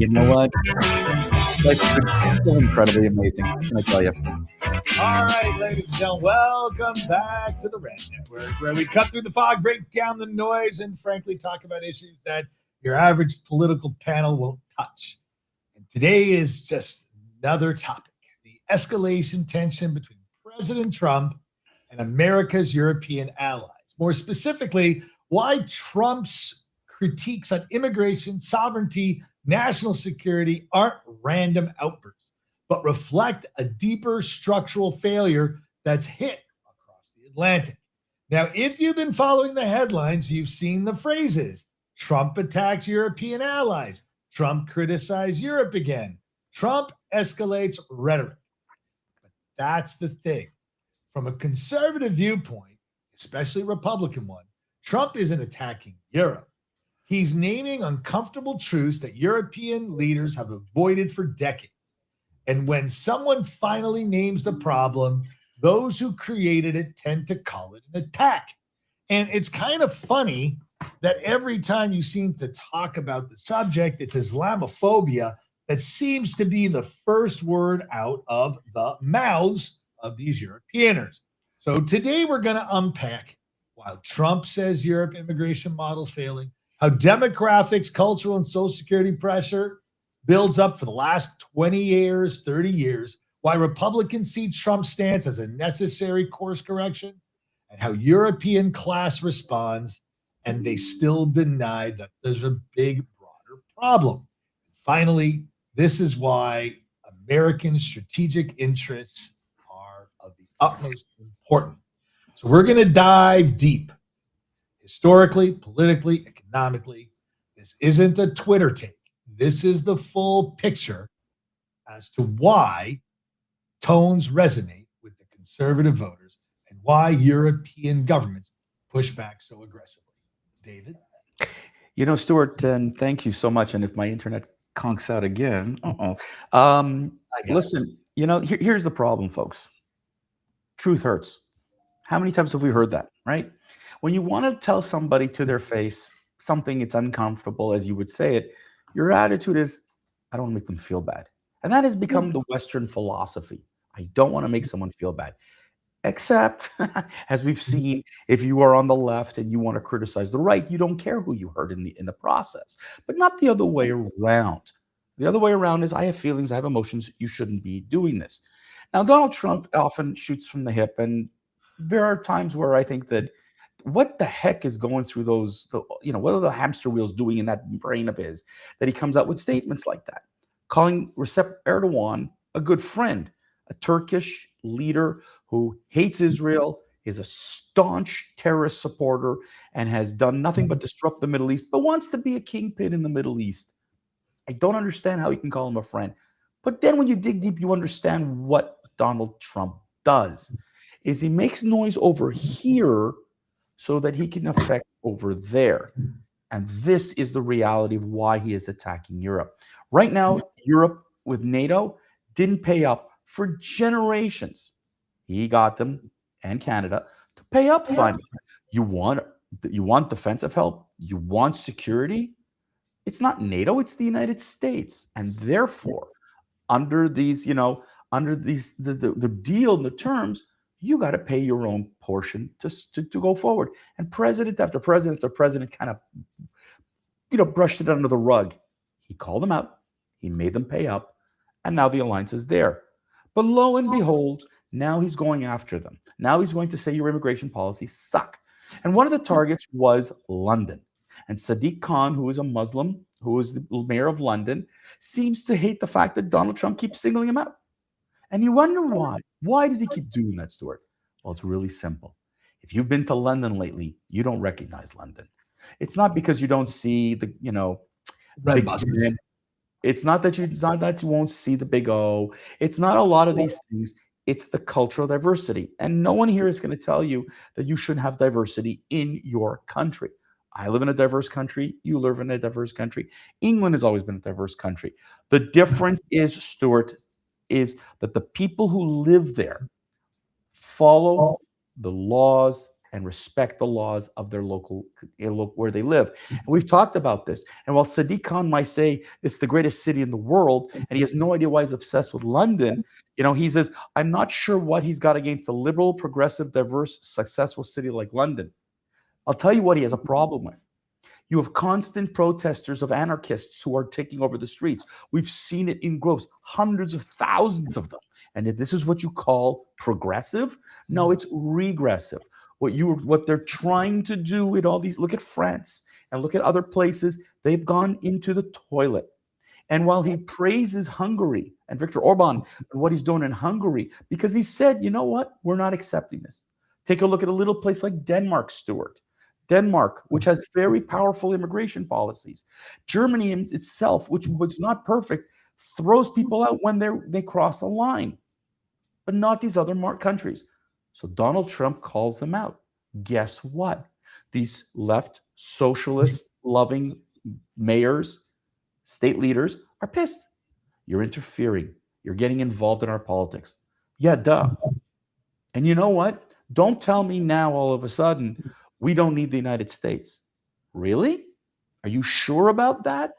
you know what? It's so incredibly amazing. What can I tell you? All right, ladies and gentlemen, welcome back to the Rant Network, where we cut through the fog, break down the noise, and frankly talk about issues that your average political panel won't touch. And today is just another topic: the escalation tension between President Trump and America's European allies. More specifically, why Trump's critiques on immigration, sovereignty, national security aren't random outbursts, but reflect a deeper structural failure that's hit across the Atlantic. Now, if you've been following the headlines, you've seen the phrases: Trump attacks European allies, Trump criticized Europe again, Trump escalates rhetoric. But that's the thing. From a conservative viewpoint, especially a Republican one, Trump isn't attacking Europe. He's naming uncomfortable truths that European leaders have avoided for decades. And when someone finally names the problem, those who created it tend to call it an attack. And it's kind of funny that every time you seem to talk about the subject, it's Islamophobia that seems to be the first word out of the mouths of these Europeaners. So today we're going to unpack why Trump says Europe immigration model's failing, how demographics, cultural, and social security pressure builds up for the last 20 years, 30 years, why Republicans see Trump's stance as a necessary course correction, and how European class responds, and they still deny that there's a big, broader problem. Finally, this is why American strategic interests are of the utmost importance. So we're going to dive deep, historically, politically, economically. This isn't a Twitter take. This is the full picture as to why tones resonate with the conservative voters and why European governments push back so aggressively. David? You know, Stuart, and thank you so much. And if my internet conks out again, listen, you know, here's the problem, folks. Truth hurts. How many times have we heard that, right? When you want to tell somebody to their face something it's uncomfortable, as you would say it, your attitude is, I don't want to make them feel bad. And that has become the Western philosophy. I don't want to make someone feel bad. Except, as we've seen, if you are on the left and you want to criticize the right, you don't care who you hurt in the process. But not the other way around. The other way around is, I have feelings, I have emotions, you shouldn't be doing this. Now, Donald Trump often shoots from the hip, and there are times where I think that what the heck is going through what are the hamster wheels doing in that brain of his, that he comes out with statements like that, calling Recep Erdogan a good friend, a Turkish leader who hates Israel, is a staunch terrorist supporter, and has done nothing but disrupt the Middle East, but wants to be a kingpin in the Middle East. I don't understand how he can call him a friend. But then when you dig deep, you understand what Donald Trump does, is he makes noise over here so that he can affect over there. And this is the reality of why he is attacking Europe. Right now, Europe with NATO didn't pay up for generations. He got them, and Canada, to pay up finally. You want defensive help? You want security? It's not NATO, it's the United States. And therefore, under these, the deal and the terms, you got to pay your own portion to go forward. And president after president after president kind of, brushed it under the rug. He called them out. He made them pay up. And now the alliance is there. But lo and behold, now he's going after them. Now he's going to say your immigration policies suck. And one of the targets was London. And Sadiq Khan, who is a Muslim, who is the mayor of London, seems to hate the fact that Donald Trump keeps singling him out. And you wonder why. Why does he keep doing that, Stuart? Well, it's really simple. If you've been to London lately, you don't recognize London. It's not because you don't see the, Red buses. It's not that you won't see the big O. It's not a lot of these things. It's the cultural diversity. And no one here is going to tell you that you shouldn't have diversity in your country. I live in a diverse country. You live in a diverse country. England has always been a diverse country. The difference is, Stuart, is that the people who live there follow the laws and respect the laws of their local, where they live. And we've talked about this. And while Sadiq Khan might say it's the greatest city in the world, and he has no idea why he's obsessed with London, he says, I'm not sure what he's got against a liberal, progressive, diverse, successful city like London. I'll tell you what he has a problem with. You have constant protesters of anarchists who are taking over the streets. We've seen it in groves, hundreds of thousands of them. And if this is what you call progressive, no, it's regressive. What they're trying to do with all these, look at France and look at other places, they've gone into the toilet. And while he praises Hungary and Viktor Orban and what he's doing in Hungary, because he said, you know what, we're not accepting this. Take a look at a little place like Denmark, Stuart. Denmark, which has very powerful immigration policies. Germany itself, which was not perfect, throws people out when they cross a line, but not these other countries. So Donald Trump calls them out. Guess what? These left socialist loving mayors, state leaders are pissed. You're interfering. You're getting involved in our politics. Yeah, duh. And you know what? Don't tell me now all of a sudden we don't need the United States. Really? Are you sure about that?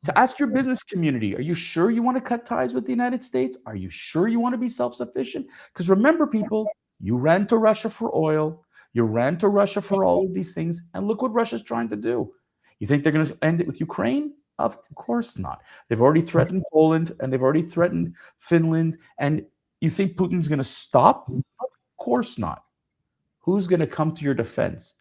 To ask your business community, are you sure you want to cut ties with the United States? Are you sure you want to be self-sufficient? Because remember, people, you ran to Russia for oil. You ran to Russia for all of these things. And look what Russia's trying to do. You think they're going to end it with Ukraine? Of course not. They've already threatened Poland and they've already threatened Finland. And you think Putin's going to stop? Of course not. Who's going to come to your defense?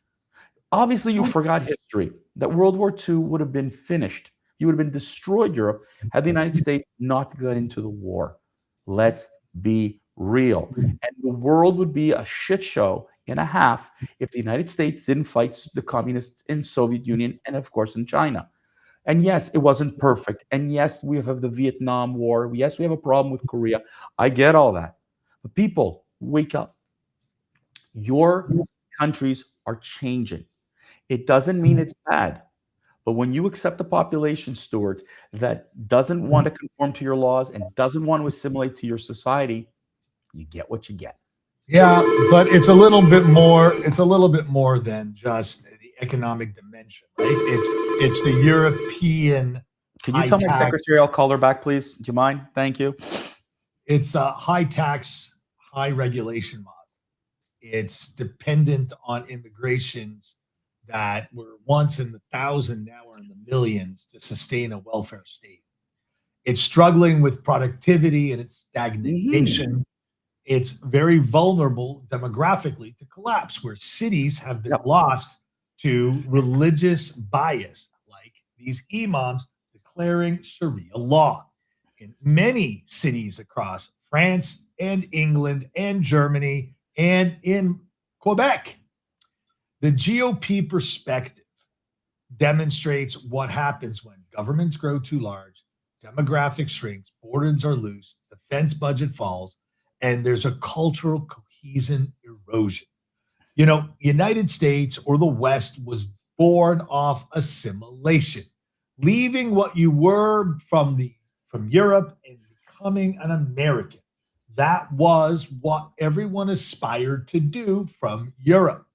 Obviously, you forgot history, that World War II would have been finished. You would have been destroyed, Europe, had the United States not got into the war. Let's be real. And the world would be a shit show and a half if the United States didn't fight the communists in Soviet Union and, of course, in China. And yes, it wasn't perfect. And yes, we have the Vietnam War. Yes, we have a problem with Korea. I get all that. But people, wake up. Your countries are changing. It doesn't mean it's bad. But when you accept a population, Stuart, that doesn't want to conform to your laws and doesn't want to assimilate to your society, you get what you get. Yeah, but it's a little bit more. It's a little bit more than just the economic dimension, right? It's the European. Can you tell my secretary I'll call her back, please? Do you mind? Thank you. It's a high tax, high regulation model. It's dependent on immigrations that were once in the thousand, now are in the millions to sustain a welfare state. It's struggling with productivity and its stagnation. Mm-hmm. It's very vulnerable demographically to collapse, where cities have been lost to religious bias, like these imams declaring Sharia law. In many cities across France and England and Germany and in Quebec, the GOP perspective demonstrates what happens when governments grow too large, demographic shrinks, borders are loose, defense budget falls, and there's a cultural cohesion erosion. You know, United States or the West was born off assimilation, leaving what you were from Europe and becoming an American. That was what everyone aspired to do from Europe.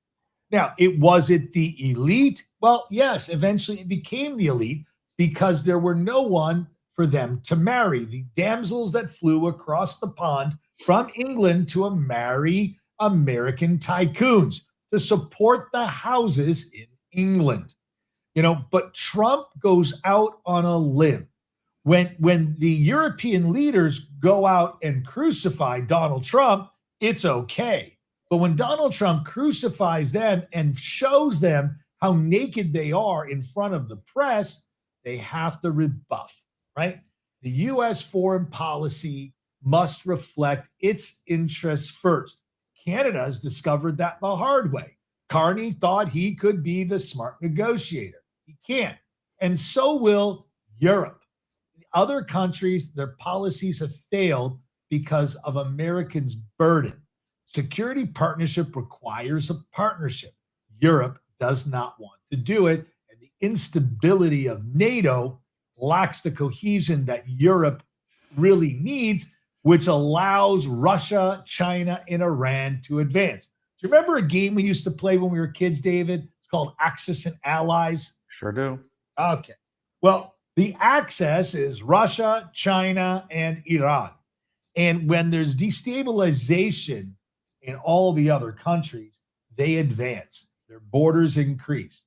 Now, was it the elite? Well, yes, eventually it became the elite because there were no one for them to marry. The damsels that flew across the pond from England to marry American tycoons to support the houses in England. You know, but Trump goes out on a limb. When the European leaders go out and crucify Donald Trump, it's okay. But when Donald Trump crucifies them and shows them how naked they are in front of the press, they have to rebuff, right? The U.S. foreign policy must reflect its interests first. Canada has discovered that the hard way. Carney thought he could be the smart negotiator. He can't. And so will Europe. Other countries, their policies have failed because of Americans' burden. Security partnership requires a partnership. Europe does not want to do it. And the instability of NATO lacks the cohesion that Europe really needs, which allows Russia, China, and Iran to advance. Do you remember a game we used to play when we were kids, David? It's called Axis and Allies. Sure do. Okay. Well, the Axis is Russia, China, and Iran. And when there's destabilization in all the other countries, they advance. Their borders increase.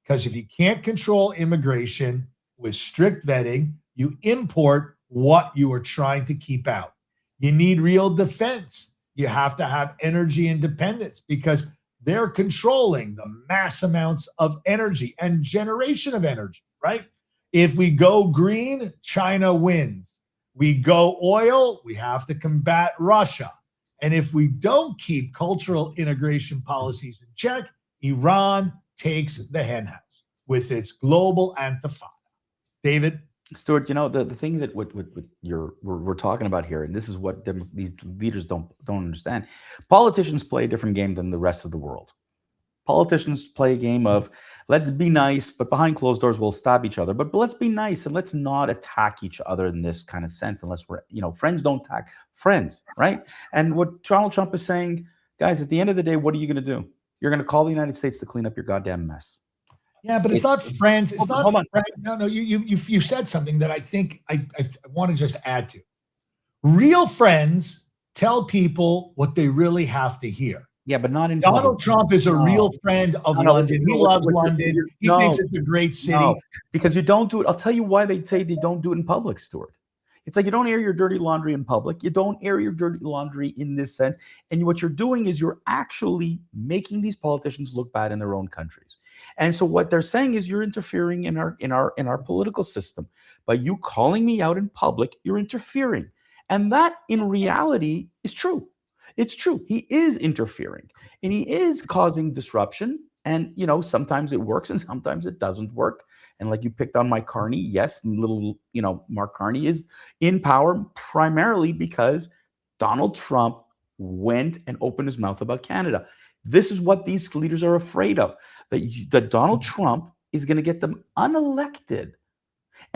Because if you can't control immigration with strict vetting, you import what you are trying to keep out. You need real defense. You have to have energy independence because they're controlling the mass amounts of energy and generation of energy, right? If we go green, China wins. We go oil, we have to combat Russia. And if we don't keep cultural integration policies in check, Iran takes the henhouse with its global intifada. David? Stuart, the thing that we're talking about here, and this is what these leaders don't understand. Politicians play a different game than the rest of the world. Politicians play a game of let's be nice, but behind closed doors we'll stab each other. But let's be nice and let's not attack each other in this kind of sense, unless we're friends don't attack friends, right? And what Donald Trump is saying, guys, at the end of the day, what are you going to do? You're going to call the United States to clean up your goddamn mess. Yeah, but it's not friends. It's not friends. No. You said something that I think I want to just add to. Real friends tell people what they really have to hear. Yeah, but not in Donald Trump is a real friend of London. He loves London. He thinks it's a great city. No, because you don't do it. I'll tell you why they say they don't do it in public, Stuart. It's like you don't air your dirty laundry in public. You don't air your dirty laundry in this sense. And what you're doing is you're actually making these politicians look bad in their own countries. And so what they're saying is you're interfering in our political system. By you calling me out in public, you're interfering. And that in reality is true. It's true. He is interfering and he is causing disruption. And, sometimes it works and sometimes it doesn't work. And like you picked on Mike Carney, yes, Mark Carney is in power primarily because Donald Trump went and opened his mouth about Canada. This is what these leaders are afraid of, that Donald Trump is going to get them unelected.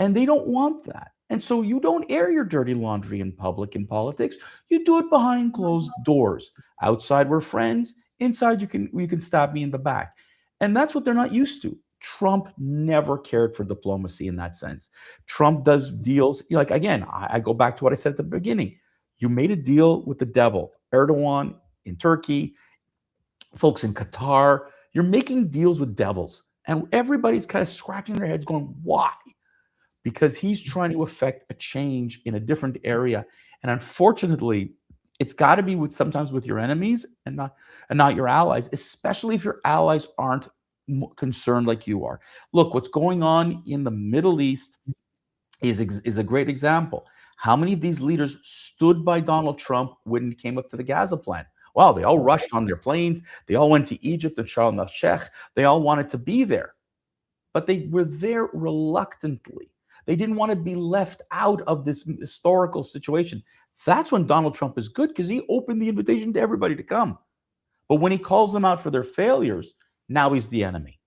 And they don't want that. And so you don't air your dirty laundry in public in politics. You do it behind closed doors. Outside we're friends. Inside you can stab me in the back. And that's what they're not used to. Trump never cared for diplomacy in that sense. Trump does deals. Like, again, I go back to what I said at the beginning. You made a deal with the devil. Erdogan in Turkey, folks in Qatar. You're making deals with devils. And everybody's kind of scratching their heads going, why? Because he's trying to affect a change in a different area. And unfortunately, it's got to be sometimes with your enemies and not your allies, especially if your allies aren't concerned like you are. Look, what's going on in the Middle East is a great example. How many of these leaders stood by Donald Trump when he came up to the Gaza plan? Well, they all rushed on their planes. They all went to Egypt and Sharm el-Sheikh. They all wanted to be there. But they were there reluctantly. They didn't want to be left out of this historical situation. That's when Donald Trump is good, because he opened the invitation to everybody to come. But when he calls them out for their failures, now he's the enemy.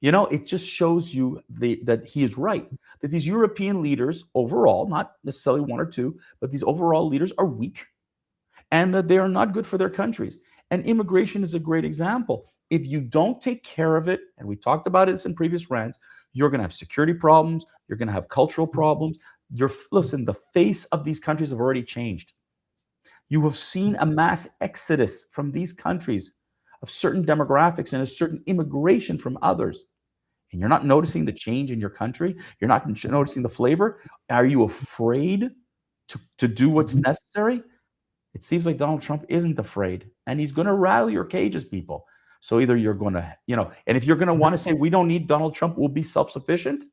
It just shows you that he is right, that these European leaders overall, not necessarily one or two, but these overall leaders are weak and that they are not good for their countries. And immigration is a great example. If you don't take care of it, and we talked about this in previous rants, you're going to have security problems. You're going to have cultural problems. Listen, the face of these countries have already changed. You have seen a mass exodus from these countries of certain demographics and a certain immigration from others. And you're not noticing the change in your country. You're not noticing the flavor. Are you afraid to do what's necessary? It seems like Donald Trump isn't afraid, and he's going to rattle your cages, people. So either you're going to, and if you're going to want to say we don't need Donald Trump, we'll be self-sufficient.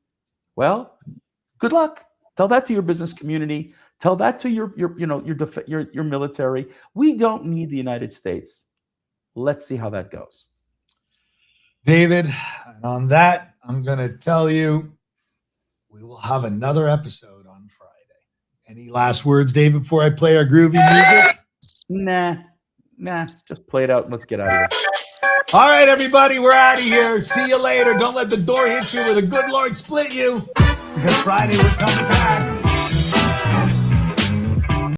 Well, good luck. Tell that to your business community. Tell that to your military. We don't need the United States. Let's see how that goes. David, and on that, I'm going to tell you, we will have another episode on Friday. Any last words, David, before I play our groovy music? Nah, just play it out and let's get out of here. All right, everybody, we're out of here. See you later. Don't let the door hit you where the good Lord split you, because Friday we're coming back.